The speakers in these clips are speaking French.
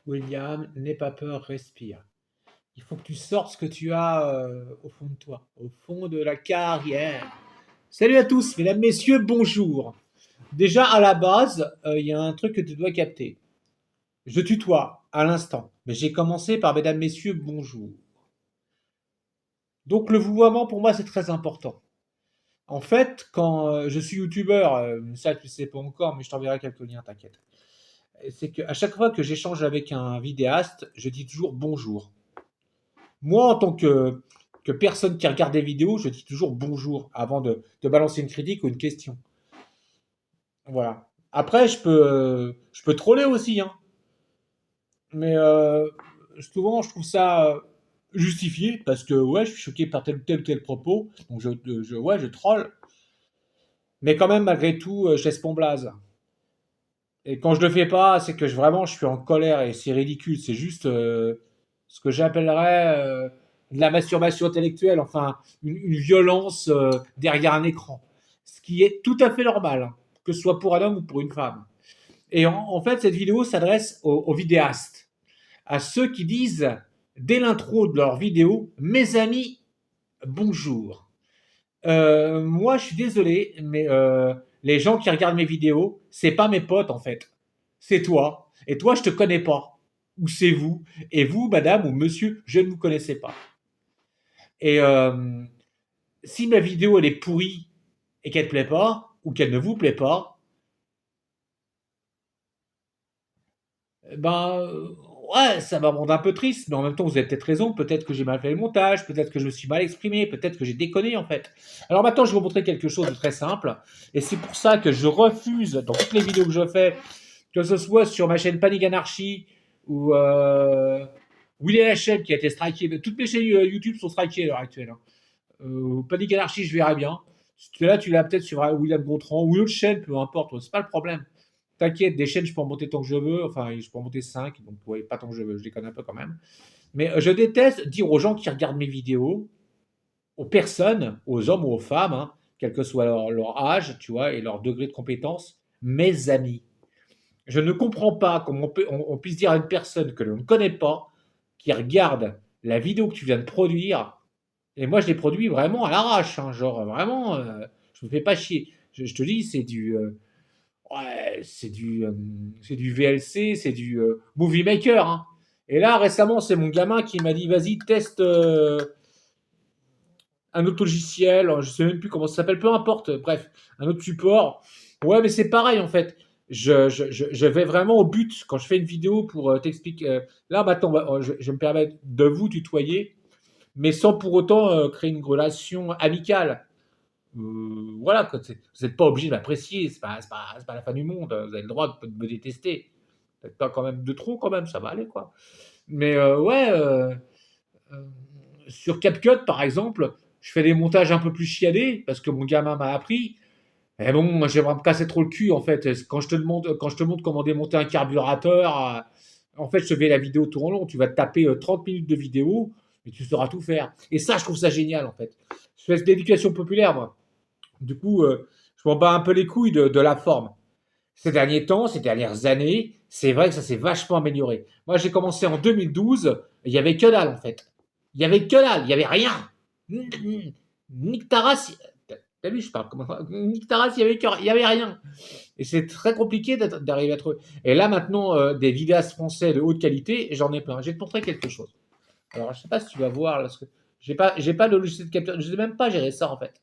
William, n'aie pas peur, respire. Il faut que tu sortes ce que tu as au fond de toi, au fond de la carrière. Salut à tous, mesdames, messieurs, bonjour. Déjà, à la base, il y a un truc que tu dois capter. Je tutoie à l'instant, mais j'ai commencé par mesdames, messieurs, bonjour. Donc le vouvoiement, pour moi, c'est très important. En fait, quand je suis youtubeur, ça tu sais pas encore, mais je t'enverrai quelques liens, t'inquiète. C'est qu'à chaque fois que j'échange avec un vidéaste, je dis toujours bonjour. Moi, en tant que personne qui regarde des vidéos, je dis toujours bonjour avant de balancer une critique ou une question. Voilà. Après, je peux troller aussi, hein. Mais souvent, je trouve ça justifié parce que ouais, je suis choqué par tel ou tel propos, donc ouais, je troll. Mais quand même, malgré tout, je laisse mon blaze. Et quand je le fais pas, c'est que vraiment, je suis en colère et c'est ridicule. C'est juste ce que j'appellerais de la masturbation intellectuelle, enfin, une violence derrière un écran. Ce qui est tout à fait normal, hein, que ce soit pour un homme ou pour une femme. Et en fait, cette vidéo s'adresse aux vidéastes, à ceux qui disent, dès l'intro de leur vidéo, mes amis, bonjour. Moi, je suis désolé, mais les gens qui regardent mes vidéos, c'est pas mes potes en fait. C'est toi. Et toi, je te connais pas. Ou c'est vous. Et vous, madame ou monsieur, je ne vous connaissais pas. Et si ma vidéo elle est pourrie et qu'elle ne plaît pas, ou qu'elle ne vous plaît pas, ben ouais, ça va me rendre un peu triste, mais en même temps, vous avez peut-être raison, peut-être que j'ai mal fait le montage, peut-être que je me suis mal exprimé, peut-être que j'ai déconné en fait. Alors maintenant, je vais vous montrer quelque chose de très simple, et c'est pour ça que je refuse, dans toutes les vidéos que je fais, que ce soit sur ma chaîne Panic Anarchy, ou Willy la chaîne qui a été strikée, toutes mes chaînes YouTube sont strikées à l'heure actuelle. Hein. Panic Anarchy, je verrai bien. Là, tu l'as peut-être sur William Gontran, ou une autre chaîne, peu importe, c'est pas le problème. T'inquiète, des chaînes, je peux en monter tant que je veux. Enfin, je peux en monter 5, donc ouais, pas tant que je veux, je déconne un peu quand même. Mais je déteste dire aux gens qui regardent mes vidéos, aux personnes, aux hommes ou aux femmes, hein, quel que soit leur âge, tu vois, et leur degré de compétence, mes amis. Je ne comprends pas comment on puisse dire à une personne que l'on ne connaît pas, qui regarde la vidéo que tu viens de produire, et moi je l'ai produit vraiment à l'arrache, hein, genre vraiment, je me fais pas chier. Je te dis, c'est du, ouais, c'est du VLC, c'est du Movie Maker. Hein. Et là, récemment, c'est mon gamin qui m'a dit, vas-y, teste un autre logiciel, je sais même plus comment ça s'appelle, peu importe, bref, un autre support. Ouais, mais c'est pareil en fait. Je vais vraiment au but quand je fais une vidéo pour t'expliquer. Là, maintenant, je me permets de vous tutoyer, mais sans pour autant créer une relation amicale. Voilà, quoi, vous n'êtes pas obligé de m'apprécier, c'est pas la fin du monde, vous avez le droit de me détester. Peut-être pas quand même de trop, quand même, ça va aller, quoi. Mais ouais, euh, sur CapCut, par exemple, je fais des montages un peu plus chiadés, parce que mon gamin m'a appris. Mais bon, moi, j'aimerais me casser trop le cul, en fait. Quand je te montre comment démonter un carburateur, en fait, je te fais la vidéo tout en long. Tu vas te taper 30 minutes de vidéo, et tu sauras tout faire. Et ça, je trouve ça génial, en fait. Je fais de l'éducation populaire, moi. Du coup, je m'en bats un peu les couilles de la forme. Ces derniers temps, ces dernières années, c'est vrai que ça s'est vachement amélioré. Moi, j'ai commencé en 2012, il y avait que dalle en fait. Il y avait que dalle, il y avait rien. Nick Taras, t'as vu, je parle comment Nick Taras, il y avait rien. Et c'est très compliqué d'arriver à trouver. Et là, maintenant, des vidéastes français de haute qualité, j'en ai plein. Je vais te montrer quelque chose. Alors, je sais pas si tu vas voir, là, parce que j'ai pas le logiciel de capture, je sais même pas gérer ça en fait.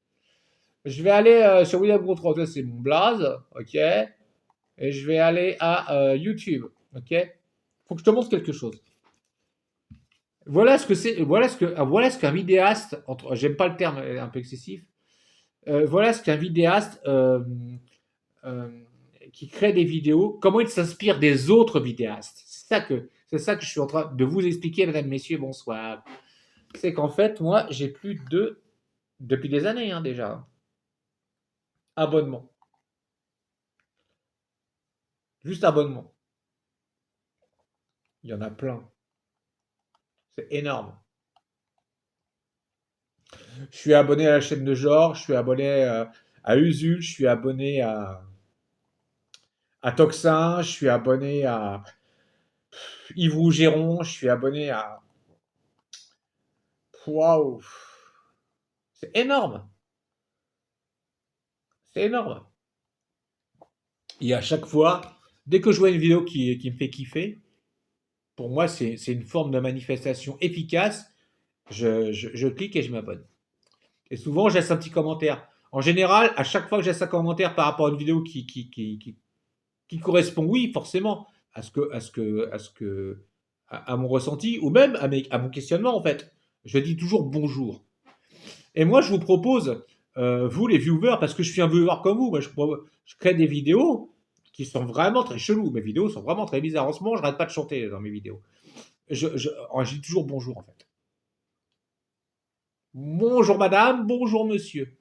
Je vais aller sur William Gontran, c'est mon blaze, ok. Et je vais aller à YouTube, ok. Faut que je te montre quelque chose. Voilà ce que c'est, voilà ce qu'un vidéaste, j'aime pas le terme un peu excessif. Voilà ce qu'un vidéaste euh, qui crée des vidéos, comment il s'inspire des autres vidéastes. C'est ça que je suis en train de vous expliquer, mesdames, messieurs, bonsoir. C'est qu'en fait, moi, j'ai plus de, depuis des années hein, déjà, abonnement. Juste abonnement. Il y en a plein. C'est énorme. Je suis abonné à la chaîne de Georges, je suis abonné à Usul, je suis abonné à Toxin, je suis abonné à Yves Rougeron, je suis abonné à. Waouh! C'est énorme! C'est énorme! Et à chaque fois, dès que je vois une vidéo qui me fait kiffer, pour moi, c'est une forme de manifestation efficace. Je clique et je m'abonne. Et souvent, je laisse un petit commentaire. En général, à chaque fois que je laisse un commentaire par rapport à une vidéo qui correspond, oui, forcément, à mon ressenti, ou même à mon questionnement, en fait. Je dis toujours bonjour. Et moi, je vous propose, vous les viewers, parce que je suis un viewer comme vous, moi, je crée des vidéos qui sont vraiment très cheloues. Mes vidéos sont vraiment très bizarres. En ce moment, je n'arrête pas de chanter dans mes vidéos. Je dis toujours bonjour, en fait. Bonjour madame, bonjour monsieur.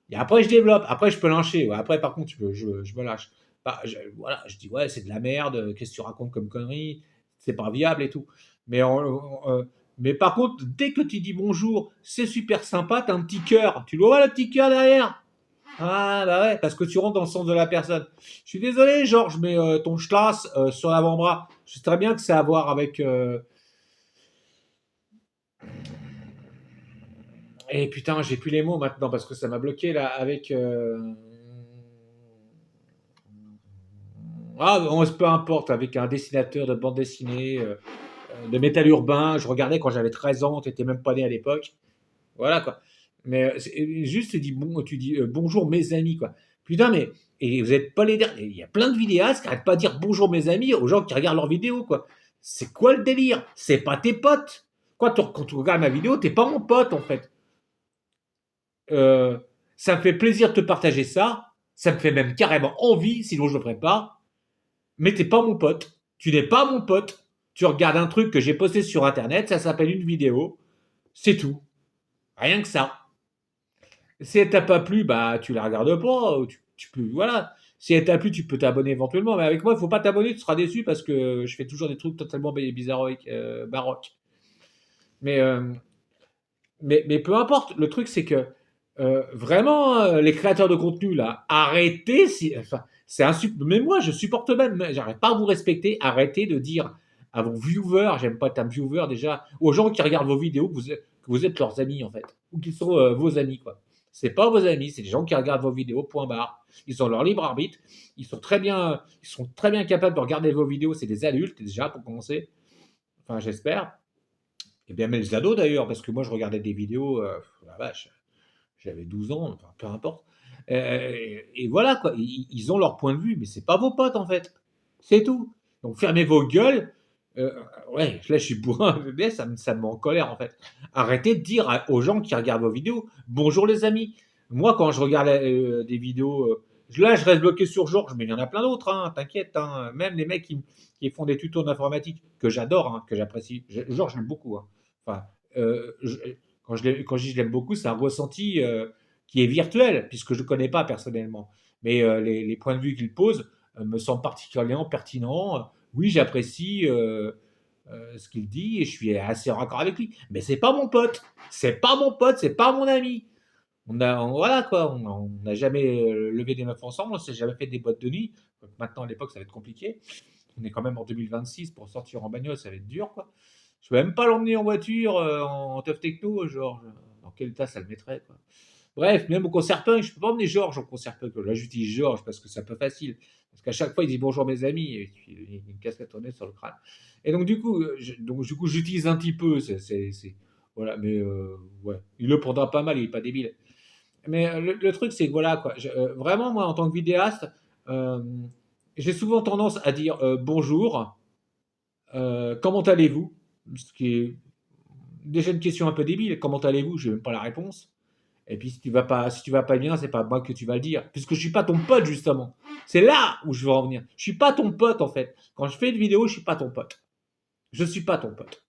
Et après, je développe. Après, je peux lâcher. Ouais. Après, par contre, je me lâche. Bah, voilà, je dis, ouais, c'est de la merde. Qu'est-ce que tu racontes comme connerie? C'est pas viable et tout. Mais, mais par contre, dès que tu dis bonjour, c'est super sympa, t'as un petit cœur. Tu le vois, le petit cœur derrière? Ah, bah ouais, parce que tu rentres dans le sens de la personne. Je suis désolé, Georges, mais ton schlass sur l'avant-bras, je sais très bien que c'est à voir avec. Et putain, j'ai plus les mots maintenant parce que ça m'a bloqué là avec. Ah, peu importe, avec un dessinateur de bande dessinée, de métal urbain. Je regardais quand j'avais 13 ans, t'étais même pas né à l'époque. Voilà quoi. Mais juste tu dis bonjour mes amis quoi. Putain, mais et vous êtes pas les derniers. Il y a plein de vidéastes qui arrêtent pas de dire bonjour mes amis aux gens qui regardent leurs vidéos quoi. C'est quoi le délire? C'est pas tes potes. Quoi, quand tu regardes ma vidéo, t'es pas mon pote en fait. Euh, Ça me fait plaisir de te partager ça. Ça me fait même carrément envie, sinon je le ferais pas. Mais t'es pas mon pote. Tu n'es pas mon pote. Tu regardes un truc que j'ai posté sur internet, ça s'appelle une vidéo. C'est tout. Rien que ça. Si elle t'a pas plu, bah tu la regardes pas. Tu peux, voilà. Si elle t'a plu, tu peux t'abonner éventuellement. Mais avec moi, il faut pas t'abonner, tu seras déçu parce que je fais toujours des trucs totalement bizarres, baroques. Mais, euh, mais peu importe. Le truc, c'est que vraiment, les créateurs de contenu, là, arrêtez. Enfin, c'est mais moi, je supporte même. J'arrête pas à vous respecter. Arrêtez de dire à vos viewers, j'aime pas le terme viewer déjà, aux gens qui regardent vos vidéos que vous êtes leurs amis, en fait. Ou qu'ils sont vos amis, quoi. C'est pas vos amis, c'est des gens qui regardent vos vidéos, point barre. Ils ont leur libre arbitre. Ils sont très bien capables de regarder vos vidéos. C'est des adultes, déjà, pour commencer. Enfin, j'espère. Et bien, même les ados, d'ailleurs, parce que moi, je regardais des vidéos, la vache, j'avais 12 ans, enfin, peu importe. Et voilà, quoi. Ils ont leur point de vue, mais c'est pas vos potes, en fait. C'est tout. Donc, fermez vos gueules. Euh, ouais, là, je suis bourrin, mais ça me met en colère, en fait. Arrêtez de dire aux gens qui regardent vos vidéos, bonjour les amis. Moi, quand je regarde des vidéos, là, je reste bloqué sur Georges, mais il y en a plein d'autres, hein, t'inquiète. Hein. Même les mecs qui font des tutos d'informatique, que j'adore, hein, que j'apprécie. Georges, j'aime beaucoup. Hein. Enfin, quand je dis je l'aime beaucoup, c'est un ressenti qui est virtuel, puisque je ne connais pas personnellement. Mais les points de vue qu'il pose me semblent particulièrement pertinents. Oui, j'apprécie ce qu'il dit et je suis assez en raccord avec lui. Mais c'est pas mon pote. C'est pas mon pote, c'est pas mon ami. Voilà quoi, on n'a jamais levé des meufs ensemble, on s'est jamais fait des boîtes de nuit. Donc maintenant, à l'époque, ça va être compliqué. On est quand même en 2026 pour sortir en bagnole, ça va être dur quoi. Je peux même pas l'emmener en voiture en teuf techno, Georges. Dans quel état ça le mettrait, quoi. Bref, même au concert punk, je peux pas emmener Georges au concert punk. Là, j'utilise Georges parce que c'est un peu facile. Parce qu'à chaque fois, il dit bonjour mes amis et puis il a une casquette au nez sur le crâne. Et donc, du coup, j'utilise un petit peu. Voilà, mais ouais, il le prendra pas mal, il est pas débile. Mais le truc, c'est que voilà, quoi. Vraiment, moi, en tant que vidéaste, euh, j'ai souvent tendance à dire bonjour, comment allez-vous? Ce qui est déjà une question un peu débile. Comment allez-vous? Je n'ai même pas la réponse. Et puis si tu vas pas bien, c'est pas moi que tu vas le dire, puisque je suis pas ton pote justement. C'est là où je veux en venir. Je suis pas ton pote en fait. Quand je fais une vidéo, je suis pas ton pote. Je suis pas ton pote.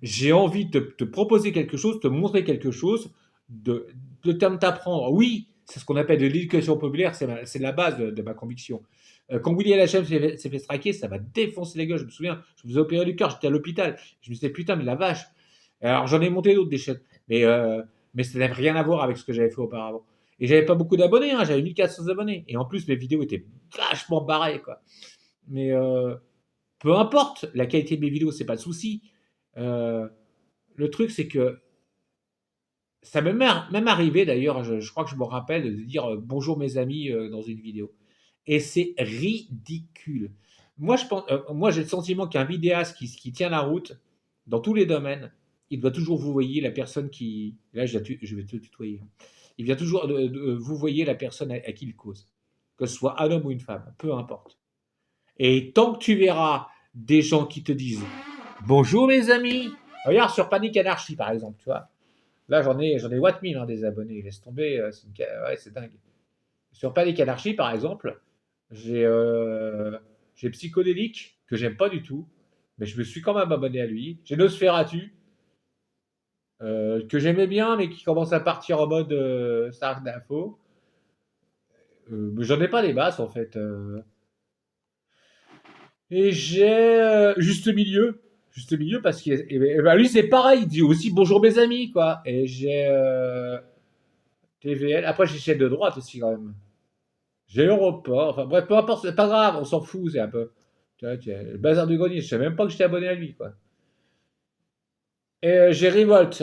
J'ai envie de te proposer quelque chose, te montrer quelque chose, de, de t'apprendre. Oui, c'est ce qu'on appelle de l'éducation populaire, c'est la base de ma conviction. Quand Willy LHM s'est fait straquer, ça m'a défoncé les gueules. Je me souviens, je me faisais opérer du cœur, j'étais à l'hôpital. Je me disais, putain, mais la vache. Alors j'en ai monté d'autres des chaînes, mais ça n'avait rien à voir avec ce que j'avais fait auparavant. Et j'avais pas beaucoup d'abonnés, hein, j'avais 1400 abonnés. Et en plus, mes vidéos étaient vachement barrées, quoi. Mais Peu importe la qualité de mes vidéos, c'est pas le souci. Le truc, c'est que ça m'est même arrivé d'ailleurs, je crois que je me rappelle de dire bonjour mes amis dans une vidéo. Et c'est ridicule. Moi j'ai le sentiment qu'un vidéaste qui tient la route dans tous les domaines, il doit toujours vous voyez la personne qui. Là, je vais te tutoyer. Il vient toujours vous voyez la personne à qui il cause. Que ce soit un homme ou une femme, peu importe. Et tant que tu verras des gens qui te disent bonjour mes amis, regarde sur Panic Anarchy par exemple, tu vois. Là, j'en ai what 1000 hein, des abonnés. Laisse tomber, ouais, c'est dingue. Sur Panic Anarchy, par exemple, j'ai Psychodélique, que j'aime pas du tout, mais je me suis quand même abonné à lui. J'ai Nosferatu, que j'aimais bien, mais qui commence à partir en mode Sark d'info. Mais j'en ai pas des masses, en fait. Et j'ai Juste Milieu. Juste Milieu, parce que lui, c'est pareil. Il dit aussi bonjour mes amis, quoi. Et j'ai TVL. Après, j'ai chaîne de droite aussi, quand même. J'ai Europort, enfin bref, peu importe, c'est pas grave, on s'en fout, c'est un peu. Tu vois, le bazar du grenier, je savais même pas que j'étais abonné à lui, quoi. Et j'ai Revolt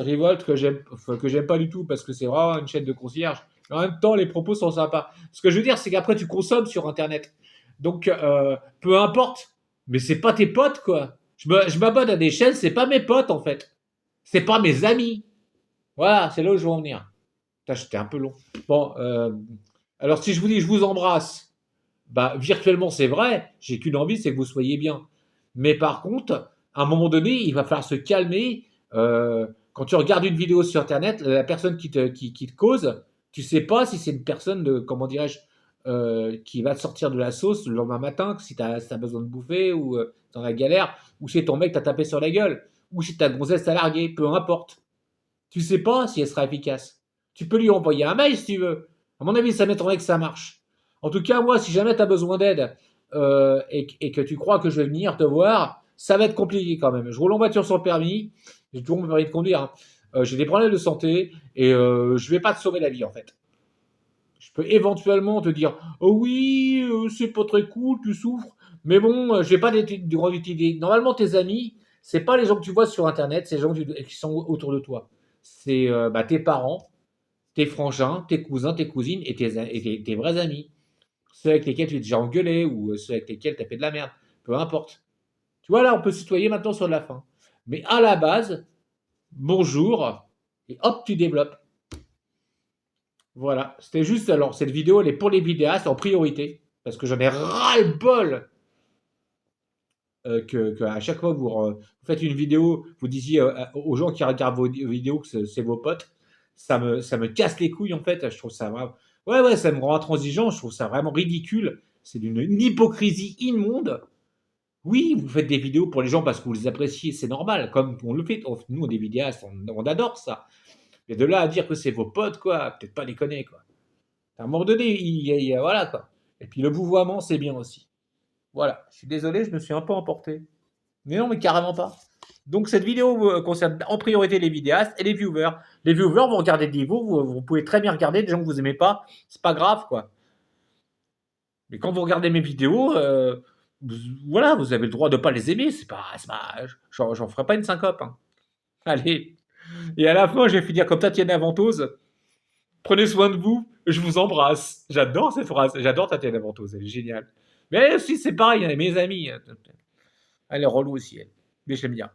enfin, que j'aime pas du tout parce que c'est vraiment une chaîne de concierge. En même temps, les propos sont sympas. Ce que je veux dire, c'est qu'après, tu consommes sur Internet. Donc, peu importe, mais c'est pas tes potes, quoi. Je m'abonne à des chaînes, c'est pas mes potes, en fait. C'est pas mes amis. Voilà, c'est là où je veux en venir. Putain, j'étais un peu long. Bon, alors si je vous dis je vous embrasse, bah, virtuellement, c'est vrai. J'ai qu'une envie, c'est que vous soyez bien. Mais par contre, à un moment donné, il va falloir se calmer. Quand tu regardes une vidéo sur Internet, la personne qui te cause, tu sais pas si c'est une personne de, comment dirais-je, qui va te sortir de la sauce le lendemain matin, si tu as besoin de bouffer ou dans la galère, ou si ton mec t'a tapé sur la gueule, ou si ta gonzesse t'a largué, peu importe. Tu sais pas si elle sera efficace. Tu peux lui envoyer un mail si tu veux. À mon avis, ça m'étonnerait que ça marche. En tout cas, moi, si jamais tu as besoin d'aide et que tu crois que je vais venir te voir, ça va être compliqué quand même. Je roule en voiture sur le permis, j'ai toujours mon permis de conduire. Hein. J'ai des problèmes de santé et je vais pas te sauver la vie en fait. Je peux éventuellement te dire oh oui, c'est pas très cool, tu souffres, mais bon, j'ai pas de grande utilité. Normalement, tes amis, c'est pas les gens que tu vois sur internet, c'est les gens qui sont autour de toi. C'est bah, tes parents, tes frangins, tes cousins, tes cousines et tes vrais amis. Ceux avec lesquels tu es déjà engueulé ou ceux avec lesquels tu as fait de la merde. Peu importe. Tu vois, là, on peut se tutoyer maintenant sur la fin. Mais à la base, bonjour, et hop, tu développes. Voilà. C'était juste, alors, cette vidéo, elle est pour les vidéastes en priorité. Parce que j'en ai ras-le-bol que à chaque fois que vous faites une vidéo, vous disiez aux gens qui regardent vos vidéos que c'est vos potes, ça me casse les couilles en fait. Je trouve ça vraiment. Ouais, ouais, ça me rend intransigeant. Je trouve ça vraiment ridicule. C'est une hypocrisie immonde. Oui, vous faites des vidéos pour les gens parce que vous les appréciez, c'est normal. Comme on le fait. Nous, on est des vidéastes, on adore ça. Mais de là à dire que c'est vos potes, quoi, peut-être pas déconner, quoi. À un moment donné, voilà, quoi. Et puis le vouvoiement, c'est bien aussi. Voilà. Je suis désolé, je me suis un peu emporté. Mais non, mais carrément pas. Donc cette vidéo concerne en priorité les vidéastes et les viewers. Les viewers, vous regardez des vidéos, vous pouvez très bien regarder des gens que vous aimez pas, c'est pas grave quoi. Mais quand vous regardez mes vidéos, voilà, vous avez le droit de pas les aimer, j'en ferai pas une syncope. Hein. Allez. Et à la fin, je vais finir comme Tatiana Ventose. Prenez soin de vous, je vous embrasse. J'adore cette phrase, j'adore Tatiana Ventose, elle est géniale. Mais elle aussi, c'est pareil, elle est mes amis. Elle est relou aussi, elle. Mais j'aime bien.